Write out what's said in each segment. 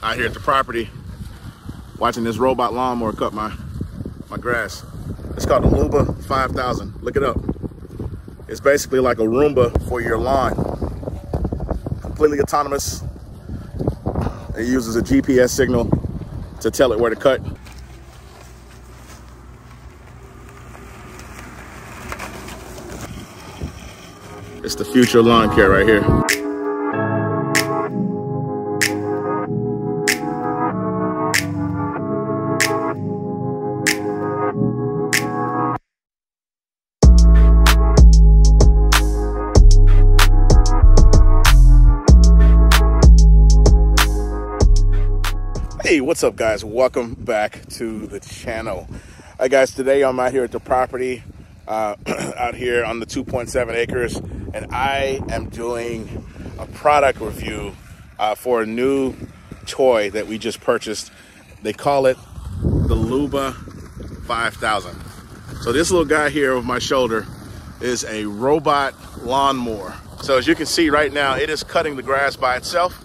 out here at the property watching this robot lawnmower cut my grass. It's called the Luba 5000. Look it up. It's basically like a Roomba for your lawn. Completely autonomous. It uses a GPS signal to tell it where to cut. It's the future lawn care right here. Hey, what's up guys? Welcome back to the channel. Hi guys, today I'm out here at the property out here on the 2.7 acres, and I am doing a product review for a new toy that we just purchased. They call it the Luba 5000. So this little guy here over my shoulder is a robot lawnmower. So as you can see right now, it is cutting the grass by itself.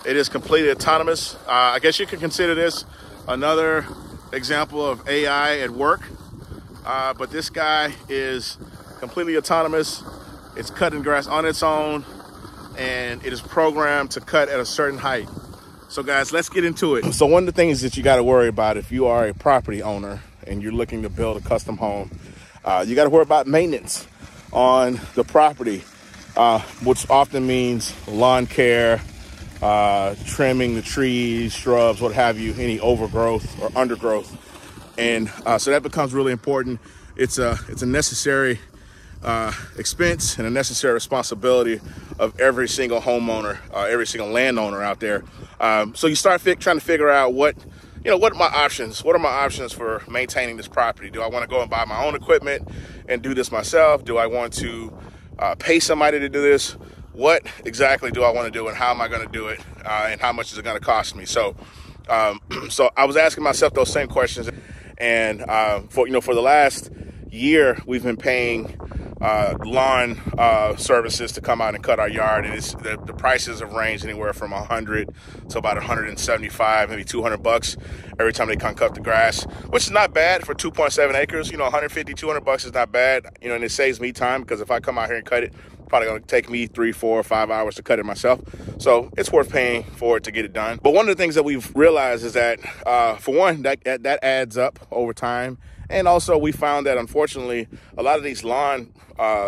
It is completely autonomous. I guess you could consider this another example of AI at work. But this guy is completely autonomous. It's cutting grass on its own, and it is programmed to cut at a certain height. So guys, let's get into it. So one of the things that you got to worry about if you are a property owner and you're looking to build a custom home, you got to worry about maintenance on the property, which often means lawn care, trimming the trees, shrubs, what have you, any overgrowth or undergrowth. And so that becomes really important. It's a necessary expense and a necessary responsibility of every single homeowner, every single landowner out there. So you start trying to figure out what are my options? What are my options for maintaining this property? Do I want to go and buy my own equipment and do this myself? Do I want to pay somebody to do this? What exactly do I want to do, and how am I going to do it? And how much is it going to cost me? So, so I was asking myself those same questions. And for the last year, we've been paying lawn services to come out and cut our yard, and the prices have ranged anywhere from $100 to about $175, maybe $200 every time they come cut the grass, which is not bad for 2.7 acres. $150, $200 is not bad. And it saves me time, because if I come out here and cut it, probably going to take me 3, 4, 5 hours to cut it myself. So it's worth paying for it to get it done. But one of the things that we've realized is that, for one, that adds up over time. And also we found that, unfortunately, a lot of these lawn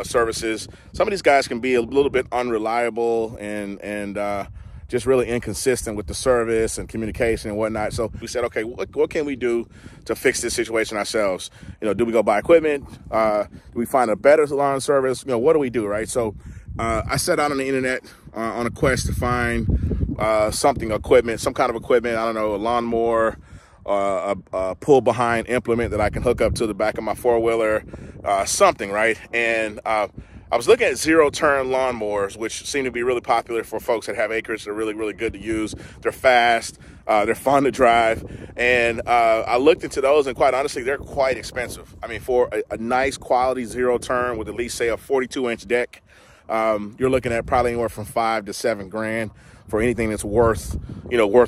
services, some of these guys can be a little bit unreliable and just really inconsistent with the service and communication and whatnot. So we said, okay, what can we do to fix this situation ourselves? Do we go buy equipment? Do we find a better lawn service? What do we do, right? So I set out on the internet on a quest to find some kind of equipment. I don't know, a lawnmower, a pull behind implement that I can hook up to the back of my four-wheeler, something, right? And I was looking at zero-turn lawnmowers, which seem to be really popular for folks that have acreage. They're really, really good to use. They're fast. They're fun to drive. And I looked into those, and quite honestly, they're quite expensive. I mean, for a nice quality zero-turn with at least, say, a 42-inch deck, you're looking at probably anywhere from $5 to $7 grand for anything that's worth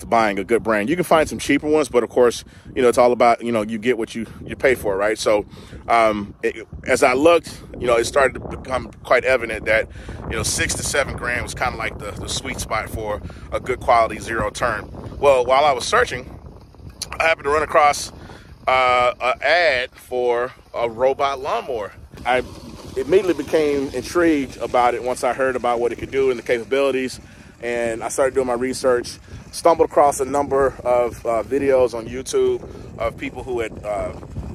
buying, a good brand. You can find some cheaper ones, but of course, it's all about, you get what you pay for, right? So as I looked, it started to become quite evident that, 6 to 7 grand was kind of like the sweet spot for a good quality zero turn. Well, while I was searching, I happened to run across an ad for a robot lawnmower. I immediately became intrigued about it once I heard about what it could do and the capabilities. And I started doing my research, stumbled across a number of videos on YouTube of people who had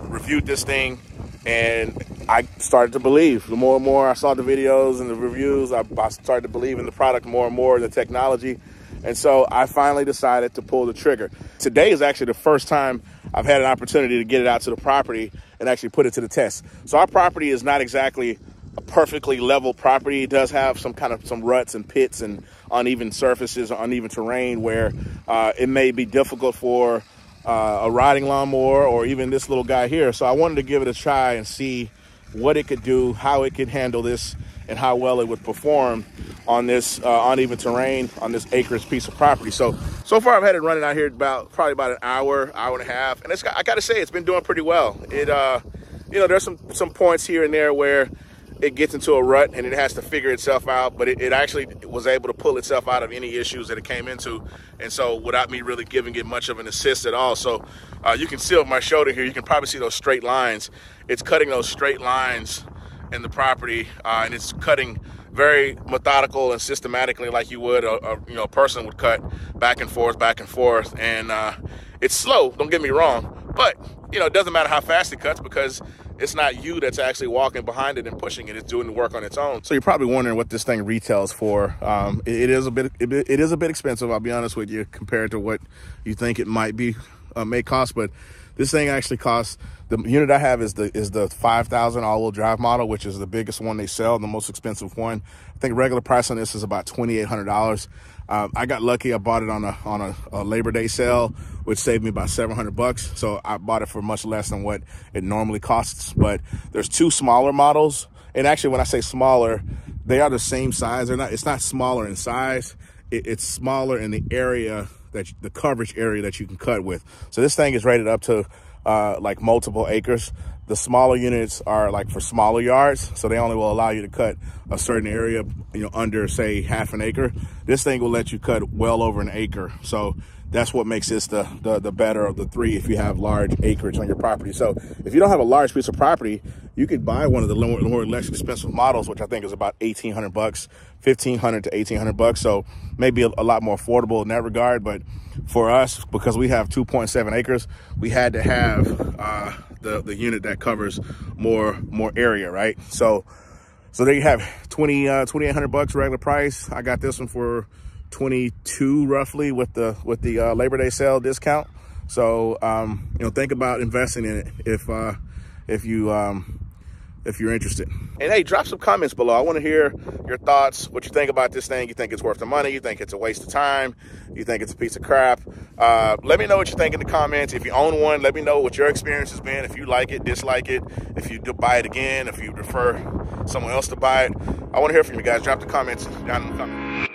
reviewed this thing, and I started to believe. The more and more I saw the videos and the reviews, I started to believe in the product more and more, the technology. And so I finally decided to pull the trigger. Today is actually the first time I've had an opportunity to get it out to the property and actually put it to the test. So our property is not exactly a perfectly level property. It does have some ruts and pits and uneven surfaces or uneven terrain where it may be difficult for a riding lawnmower or even this little guy here. So I wanted to give it a try and see what it could do, how it could handle this, and how well it would perform on this uneven terrain on this acreage piece of property. So far I've had it running out here probably about an hour and a half, and I gotta say it's been doing pretty well. It you know, there's some points here and there where it gets into a rut and it has to figure itself out, but it actually was able to pull itself out of any issues that it came into, and so without me really giving it much of an assist at all. So you can see over my shoulder here, you can probably see those straight lines. It's cutting those straight lines in the property, and it's cutting very methodical and systematically, like you would a person would cut, back and forth, and it's slow, don't get me wrong, but it doesn't matter how fast it cuts, because it's not you that's actually walking behind it and pushing it. It's doing the work on its own. So you're probably wondering what this thing retails for. It is a bit expensive, I'll be honest with you, compared to what you think it might be may cost. But this thing actually costs, the unit I have is the 5,000 all-wheel drive model, which is the biggest one they sell, the most expensive one. I think regular price on this is about $2,800. I got lucky. I bought it on a Labor Day sale, which saved me about $700. So I bought it for much less than what it normally costs. But there's two smaller models, and actually, when I say smaller, they are the same size. It's not smaller in size. It's smaller in the area the coverage area that you can cut with. So this thing is rated up to like multiple acres. The smaller units are like for smaller yards, so they only will allow you to cut a certain area, under say half an acre. This thing will let you cut well over an acre. So that's what makes this the better of the three if you have large acreage on your property. So if you don't have a large piece of property, you could buy one of the more less expensive models, which I think is about $1,800, $1,500 to $1,800. So maybe a lot more affordable in that regard. But for us, because we have 2.7 acres, we had to have the unit that covers more area, right? So there you have $2,800 regular price. I got this one for 22 roughly with the Labor Day sale discount. So think about investing in it if you're interested. And hey, drop some comments below. I want to hear your thoughts, what you think about this thing. You think it's worth the money? You think it's a waste of time? You think it's a piece of crap? Let me know what you think in the comments. If you own one, let me know what your experience has been. If you like it, dislike it. If you do buy it again, if you prefer someone else to buy it. I want to hear from you guys. Drop the comments down in the comments.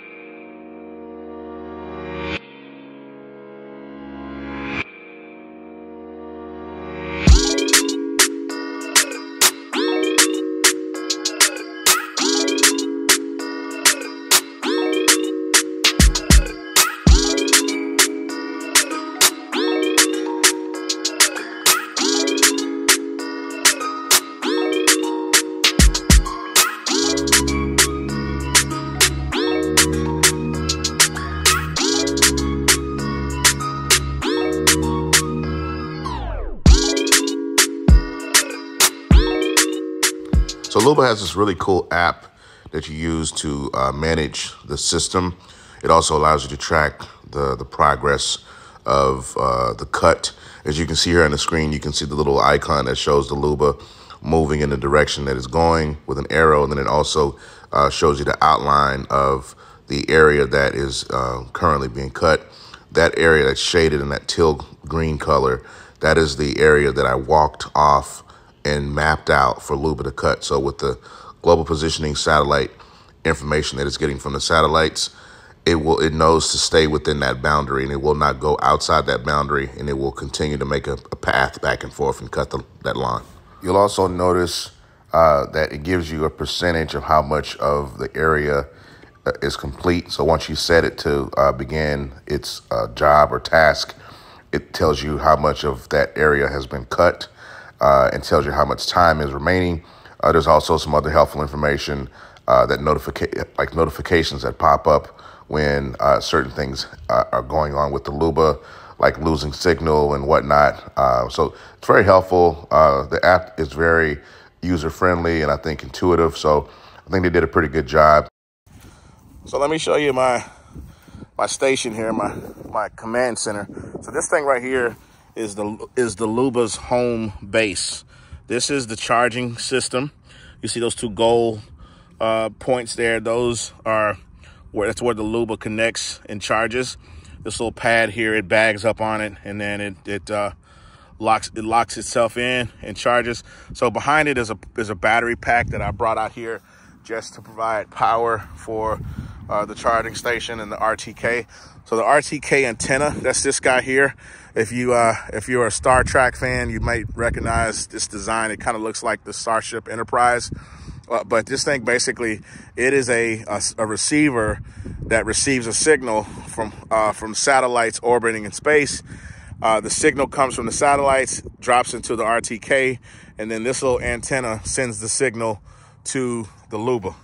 So Luba has this really cool app that you use to manage the system. It also allows you to track the progress of the cut. As you can see here on the screen, you can see the little icon that shows the Luba moving in the direction that it's going with an arrow. And then it also shows you the outline of the area that is currently being cut. That area that's shaded in that teal green color, that is the area that I walked off and mapped out for Luba to cut. So with the global positioning satellite information that it's getting from the satellites, it knows to stay within that boundary, and it will not go outside that boundary, and it will continue to make a path back and forth and cut that line. You'll also notice that it gives you a percentage of how much of the area is complete. So once you set it to begin its job or task, it tells you how much of that area has been cut and tells you how much time is remaining. There's also some other helpful information that notifications that pop up when certain things are going on with the Luba, like losing signal and whatnot. So it's very helpful. The app is very user-friendly and I think intuitive. So I think they did a pretty good job. So let me show you my station here, my command center. So this thing right here is the Luba's home base. This is the charging system. You see those two gold points there? Those are that's where the Luba connects and charges. This little pad here, it bags up on it, and then it locks itself in and charges. So behind it is a battery pack that I brought out here just to provide power for the charging station and the RTK. So the RTK antenna, that's this guy here. If you're a Star Trek fan, you might recognize this design. It kind of looks like the Starship Enterprise. But this thing, basically, it is a receiver that receives a signal from satellites orbiting in space. The signal comes from the satellites, drops into the RTK, and then this little antenna sends the signal to the Luba.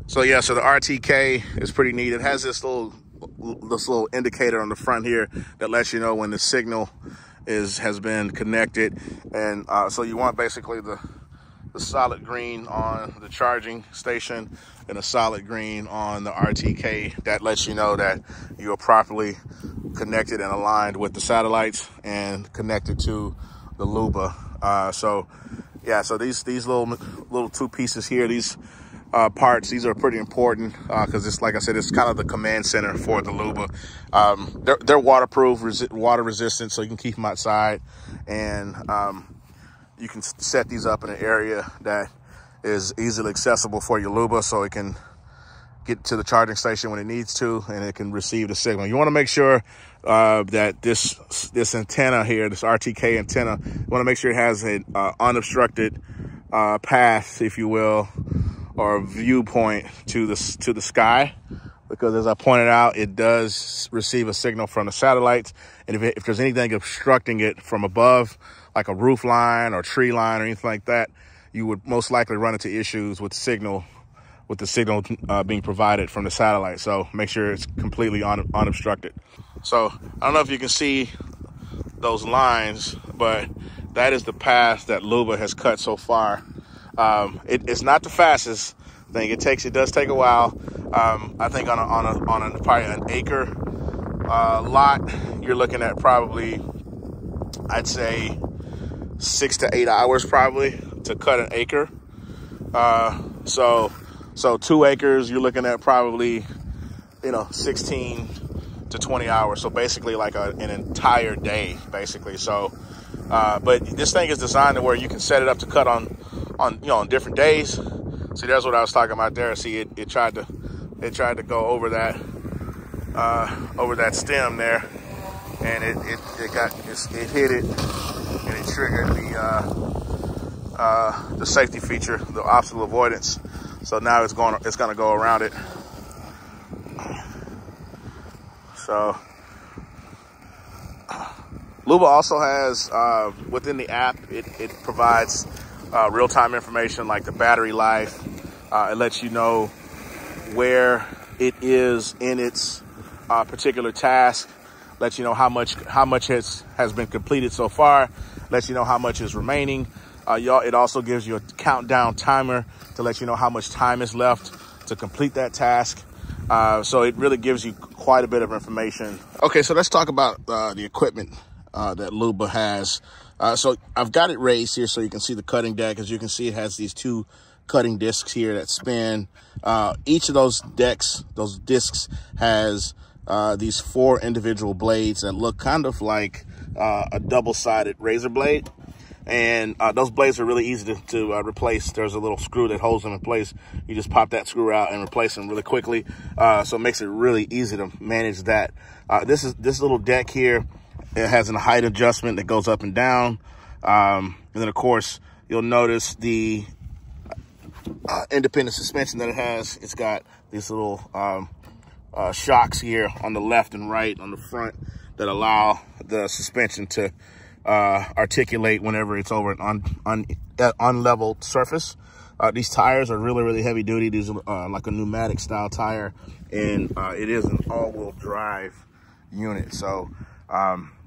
So yeah, so the RTK is pretty neat. It has this little indicator on the front here that lets you know when the signal has been connected. And so you want basically the solid green on the charging station and a solid green on the RTK. That lets you know that you are properly connected and aligned with the satellites and connected to the Luba. So yeah, so these little two pieces here, these parts, these are pretty important because it's, like I said, it's kind of the command center for the Luba. They're waterproof, water resistant, so you can keep them outside, and you can set these up in an area that is easily accessible for your Luba, so it can get to the charging station when it needs to, and it can receive the signal. You want to make sure that this antenna here, this RTK antenna, you want to make sure it has an unobstructed path, if you will, or viewpoint to the sky, because as I pointed out, it does receive a signal from the satellites, and if there's anything obstructing it from above, like a roof line or tree line or anything like that, you would most likely run into issues with the signal being provided from the satellite. So make sure it's completely unobstructed. So I don't know if you can see those lines, but that is the path that Luba has cut so far. It's not the fastest thing. It does take a while. I think on probably an acre lot, you're looking at probably, I'd say, 6 to 8 hours probably to cut an acre. So 2 acres, you're looking at probably, 16 to 20 hours. So basically like an entire day, basically. So, but this thing is designed to where you can set it up to cut on different days. See, there's what I was talking about there. See, it tried to go over that stem there, and it hit it, and it triggered the safety feature, the obstacle avoidance. So now it's going to go around it. So Luba also has within the app, it provides real-time information like the battery life. It lets you know where it is in its particular task. Lets you know how much has been completed so far. Lets you know how much is remaining. It also gives you a countdown timer to let you know how much time is left to complete that task. So it really gives you quite a bit of information. Okay, so let's talk about the equipment that Luba has. So I've got it raised here so you can see the cutting deck. As you can see, it has these 2 cutting discs here that spin. Each of those discs has these 4 individual blades that look kind of like a double-sided razor blade. And those blades are really easy to replace. There's a little screw that holds them in place. You just pop that screw out and replace them really quickly. So it makes it really easy to manage that. This little deck here, it has a height adjustment that goes up and down. And then, of course, you'll notice the independent suspension that it has. It's got these little shocks here on the left and right on the front that allow the suspension to articulate whenever it's over an unleveled surface. These tires are really, really heavy duty. These are like a pneumatic style tire, and it is an all-wheel drive unit. So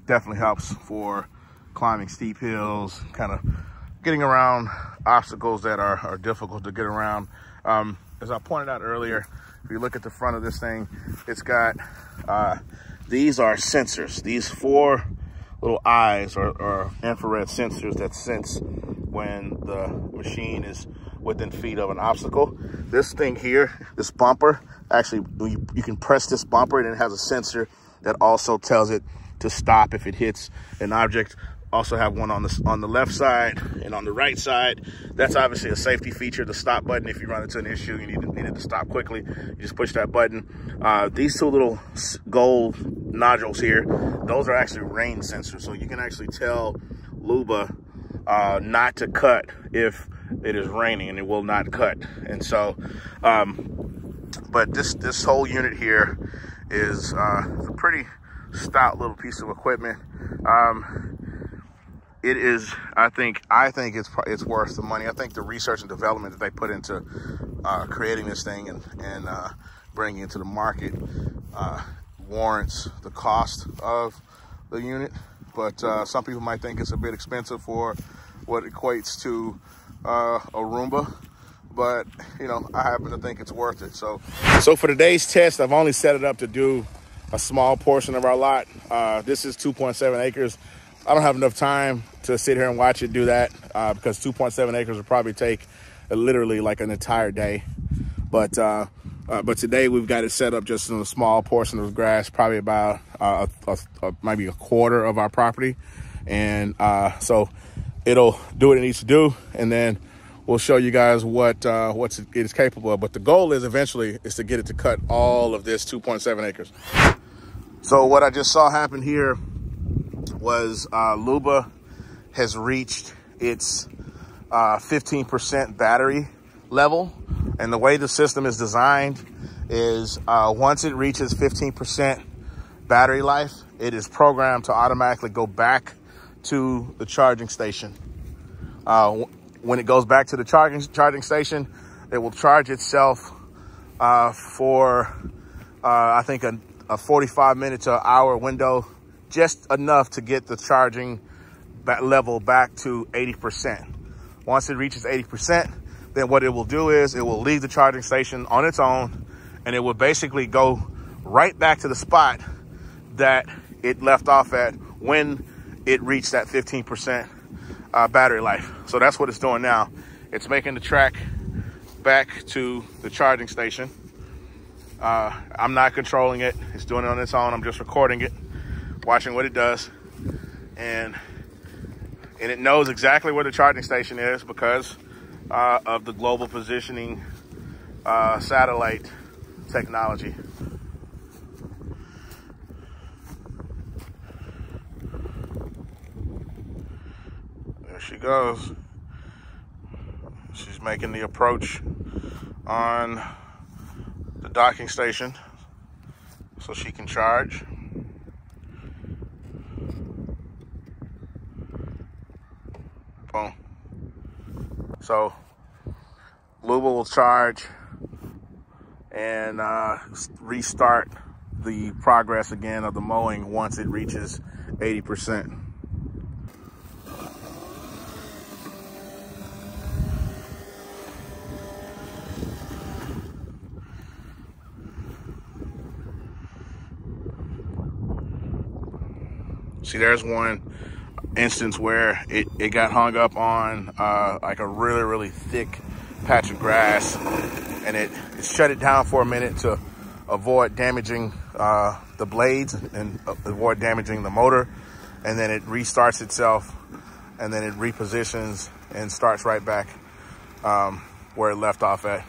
definitely helps for climbing steep hills, kind of getting around obstacles that are difficult to get around. As I pointed out earlier, if you look at the front of this thing, it's got, these are sensors. These 4 little eyes or infrared sensors that sense when the machine is within feet of an obstacle. This thing here, this bumper, actually you can press this bumper and it has a sensor that also tells it to stop if it hits an object also have one on the left side and on the right side. That's obviously a safety feature, the stop button. If you run into an issue, you needed to stop quickly, you just push that button. These two little gold nodules here, those are actually rain sensors. So you can actually tell Luba not to cut if it is raining, and it will not cut. And so, but this whole unit here is a pretty stout little piece of equipment. It is, I think it's worth the money. I think the research and development that they put into creating this thing and bringing it to the market warrants the cost of the unit. But some people might think it's a bit expensive for what equates to a Roomba. But, you know, I happen to think it's worth it. So for today's test, I've only set it up to do a small portion of our lot. This is 2.7 acres. I don't have enough time to sit here and watch it do that because 2.7 acres would probably take literally like an entire day. But today we've got it set up just in a small portion of grass, probably about maybe a quarter of our property. And so it'll do what it needs to do, and then we'll show you guys what it is capable of. But the goal is eventually is to get it to cut all of this 2.7 acres. So what I just saw happen here was Luba has reached its 15% battery level. And the way the system is designed is once it reaches 15% battery life, it is programmed to automatically go back to the charging station. When it goes back to the charging station, it will charge itself for, I think, a 45-minute to an hour window, just enough to get the charging level back to 80%. Once it reaches 80%, then what it will do is it will leave the charging station on its own, and it will basically go right back to the spot that it left off at when it reached that 15% battery life. So that's what it's doing now. It's making the track back to the charging station. I'm not controlling it. It's doing it on its own. I'm just recording it, watching what it does. And it knows exactly where the charging station is because of the global positioning satellite technology. There she goes. She's making the approach on the docking station so she can charge. Boom. So Luba will charge and restart the progress again of the mowing once it reaches 80%. See, there's one instance where it got hung up on like a really, really thick patch of grass, and it shut it down for a minute to avoid damaging the blades and avoid damaging the motor. And then it restarts itself, and then it repositions and starts right back where it left off at.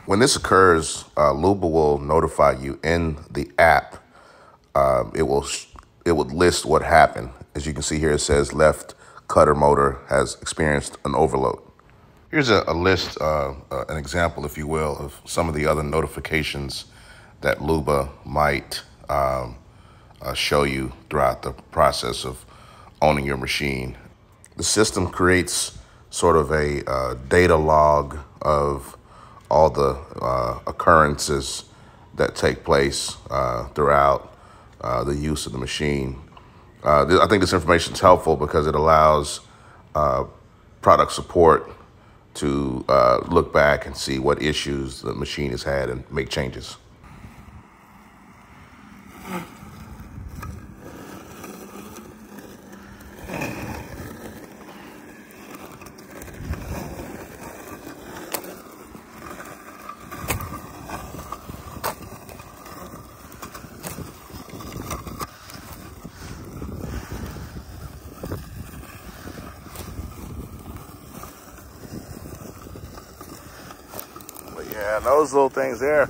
When this occurs, Luba will notify you in the app. It would list what happened. As you can see here, it says left cutter motor has experienced an overload. Here's a list, an example, if you will, of some of the other notifications that Luba might show you throughout the process of owning your machine. The system creates sort of a data log of all the occurrences that take place throughout the use of the machine. I think this information is helpful because it allows product support to look back and see what issues the machine has had and make changes. Yeah, those little things there,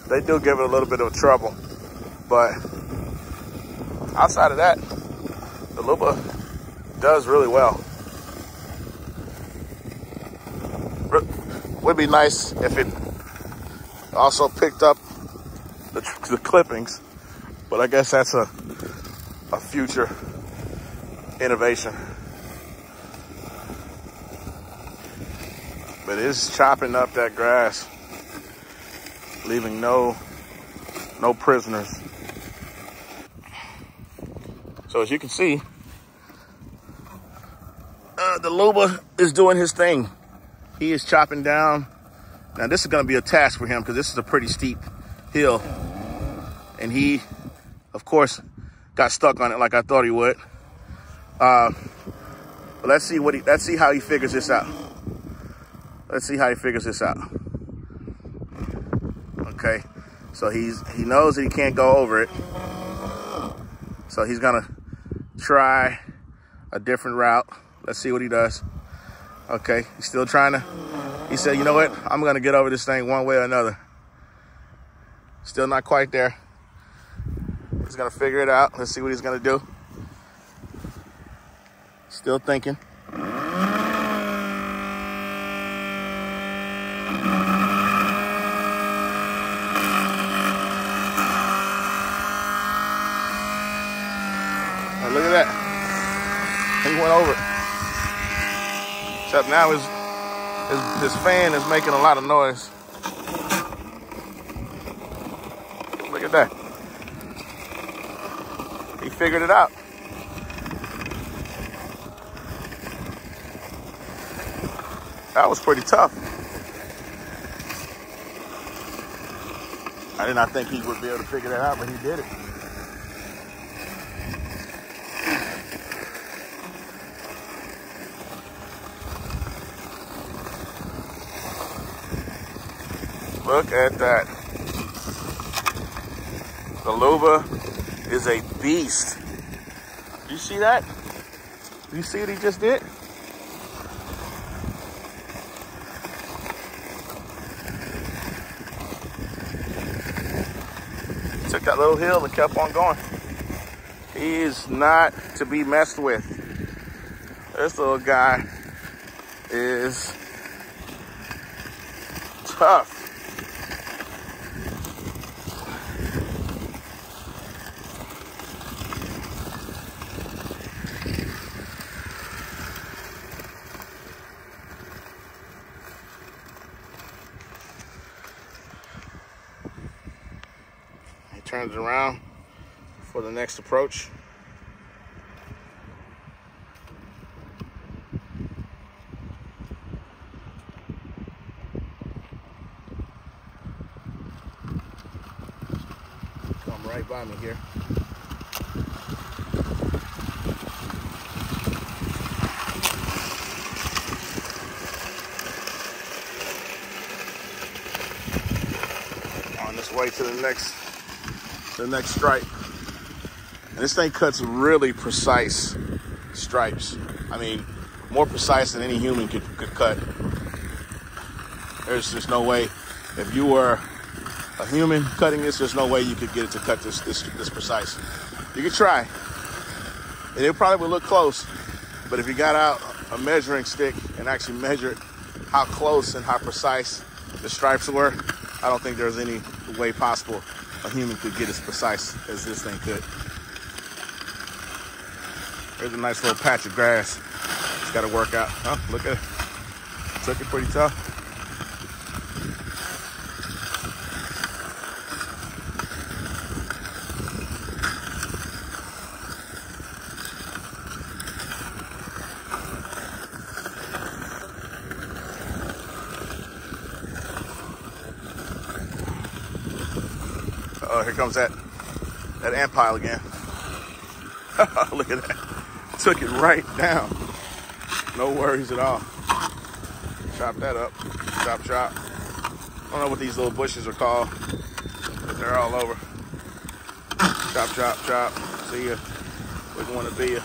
they do give it a little bit of trouble. But outside of that, the Luba does really well. Would be nice if it also picked up the clippings, but I guess that's a future innovation. But it is chopping up that grass, leaving no prisoners. So as you can see, the Luba is doing his thing. He is chopping down. Now this is going to be a task for him because this is a pretty steep hill, and he, of course, got stuck on it like I thought he would. But let's see how he figures this out. Let's see how he figures this out. Okay, so he knows that he can't go over it, so he's gonna try a different route. Let's see what he does. Okay, he's still trying to. He said, you know what? I'm gonna get over this thing one way or another. Still not quite there. He's gonna figure it out. Let's see what he's gonna do. Still thinking. Oh, look at that. He went over it. Except now his fan is making a lot of noise. Look at that. He figured it out. That was pretty tough. I did not think he would be able to figure that out, but he did it. Look at that. The Luba is a beast. You see that? You see what he just did? Took that little hill and kept on going. He is not to be messed with. This little guy is tough. Turns around for the next approach. Come right by me here. On this way to the next stripe. And this thing cuts really precise stripes. I mean, more precise than any human could cut. There's just no way. If you were a human cutting this, there's no way you could get it to cut this precise. You could try, and it probably would look close, but if you got out a measuring stick and actually measured how close and how precise the stripes were, I don't think there's any way possible a human could get as precise as this thing could. There's a nice little patch of grass. It's got to work out. Huh? Look at it. Took it pretty tough. Oh, here comes that ant pile again. Look at that. Took it right down. No worries at all. Chop that up. Chop, chop. I don't know what these little bushes are called, but they're all over. Chop, chop, chop. See ya. Wouldn't want to be ya.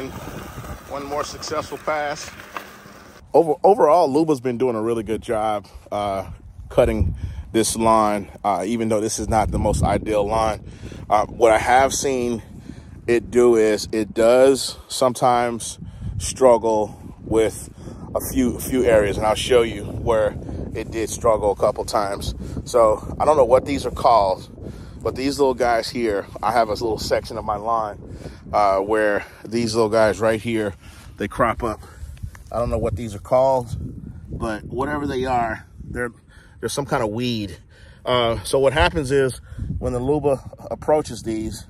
one more successful pass. Overall, Luba's been doing a really good job cutting this lawn, even though this is not the most ideal lawn. What I have seen it do is it does sometimes struggle with a few areas, and I'll show you where it did struggle a couple times. So I don't know what these are called, but these little guys here, I have a little section of my lawn where these little guys right here, they crop up. I don't know what these are called, but whatever they are, they're some kind of weed. So what happens is when the Luba approaches these,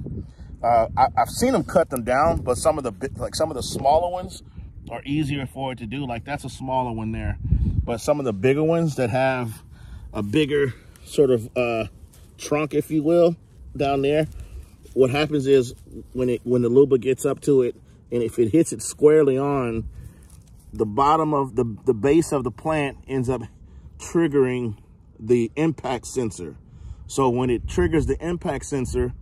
I've seen them cut them down, but some of the smaller ones are easier for it to do. Like that's a smaller one there, but some of the bigger ones that have a bigger sort of trunk, if you will, down there, what happens is when the Luba gets up to it, and if it hits it squarely on the bottom of the base of the plant, ends up triggering the impact sensor. So when it triggers the impact sensor,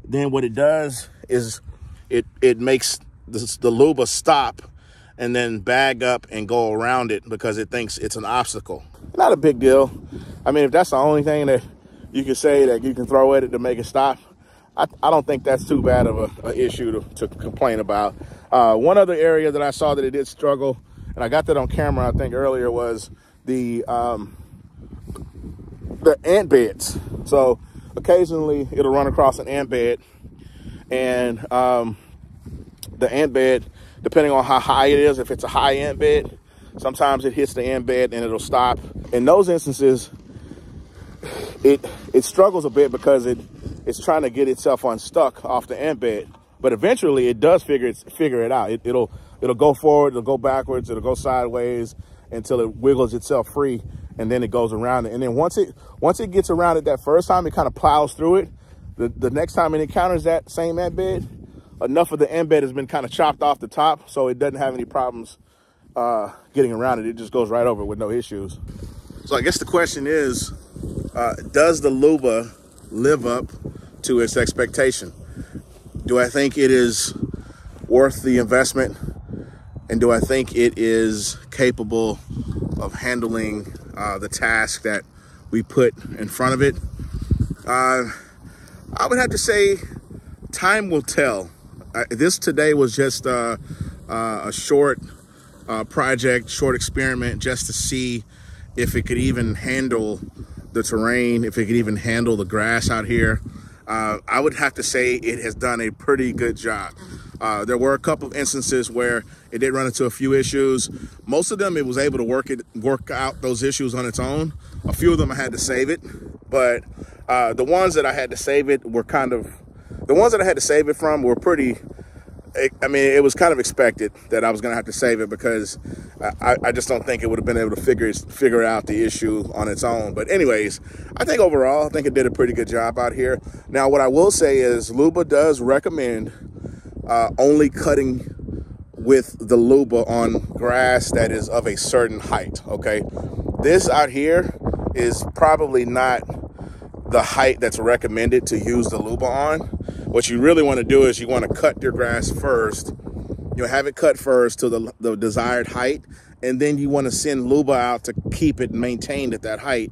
then what it does is it makes the Luba stop and then bag up and go around it because it thinks it's an obstacle. Not a big deal. I mean, if that's the only thing that you can say that you can throw at it to make it stop, I don't think that's too bad of an issue to complain about. One other area that I saw that it did struggle, and I got that on camera, I think earlier, was the ant beds. So occasionally it'll run across an ant bed, and the ant bed, depending on how high it is, if it's a high ant bed, sometimes it hits the ant bed and it'll stop. In those instances, it struggles a bit because it's trying to get itself unstuck off the ant bed, but eventually it does figure it out. It'll go forward, it'll go backwards, it'll go sideways until it wiggles itself free, and then it goes around it. And then once it gets around it that first time, it kind of plows through it. The next time it encounters that same ant bed, enough of the ant bed has been kind of chopped off the top, so it doesn't have any problems getting around it. It just goes right over it with no issues. So I guess the question is, does the Luba live up to its expectation? Do I think it is worth the investment? And do I think it is capable of handling the task that we put in front of it? I would have to say time will tell. This today was just a short project, short experiment, just to see if it could even handle the terrain, if it could even handle the grass out here. I would have to say it has done a pretty good job. There were a couple of instances where it did run into a few issues. Most of them, it was able to work out those issues on its own. A few of them I had to save it, but the ones that I had to save it were pretty, I mean, it was kind of expected that I was going to have to save it because I just don't think it would have been able to figure out the issue on its own. But anyways, I think overall, I think it did a pretty good job out here. Now, what I will say is Luba does recommend only cutting with the Luba on grass that is of a certain height, okay? This out here is probably not the height that's recommended to use the Luba on. What you really want to do is you want to cut your grass first. You'll have it cut first to the desired height, and then you want to send Luba out to keep it maintained at that height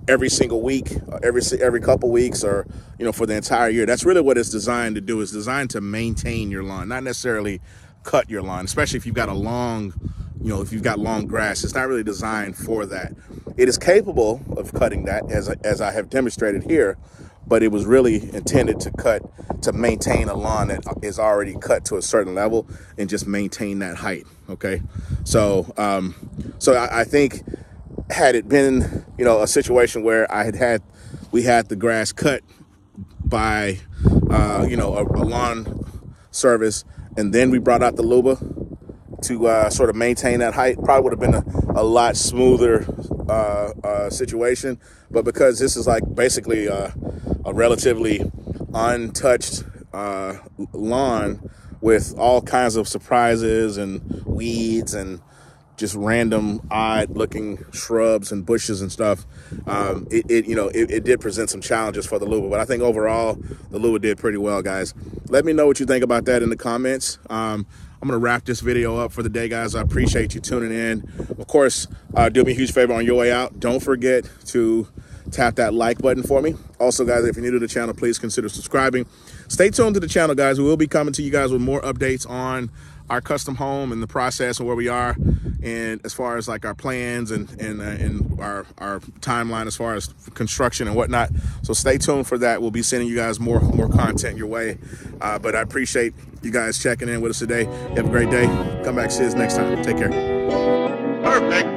every single week, every couple weeks, or for the entire year. That's really what it's designed to do. It's designed to maintain your lawn, not necessarily cut your lawn, especially if you've got a long, if you've got long grass. It's not really designed for that. It is capable of cutting that, as I have demonstrated here, but it was really intended to maintain a lawn that is already cut to a certain level and just maintain that height. Okay, so I think had it been a situation where we had the grass cut by a lawn service, and then we brought out the Luba to sort of maintain that height, probably would have been a lot smoother situation. But because this is like basically a relatively untouched lawn with all kinds of surprises and weeds and just random odd looking shrubs and bushes and stuff, it did present some challenges for the Luba. But I think overall the Luba did pretty well, guys. Let me know what you think about that in the comments. I'm gonna wrap this video up for the day, guys. I appreciate you tuning in. Of course, do me a huge favor on your way out. Don't forget to tap that like button for me. Also, guys, if you're new to the channel, please consider subscribing. Stay tuned to the channel, guys. We will be coming to you guys with more updates on our custom home and the process and where we are, and as far as like our plans and our timeline as far as construction and whatnot. So stay tuned for that. We'll be sending you guys more content your way. But I appreciate you guys checking in with us today. You have a great day. Come back, see us next time. Take care. Perfect.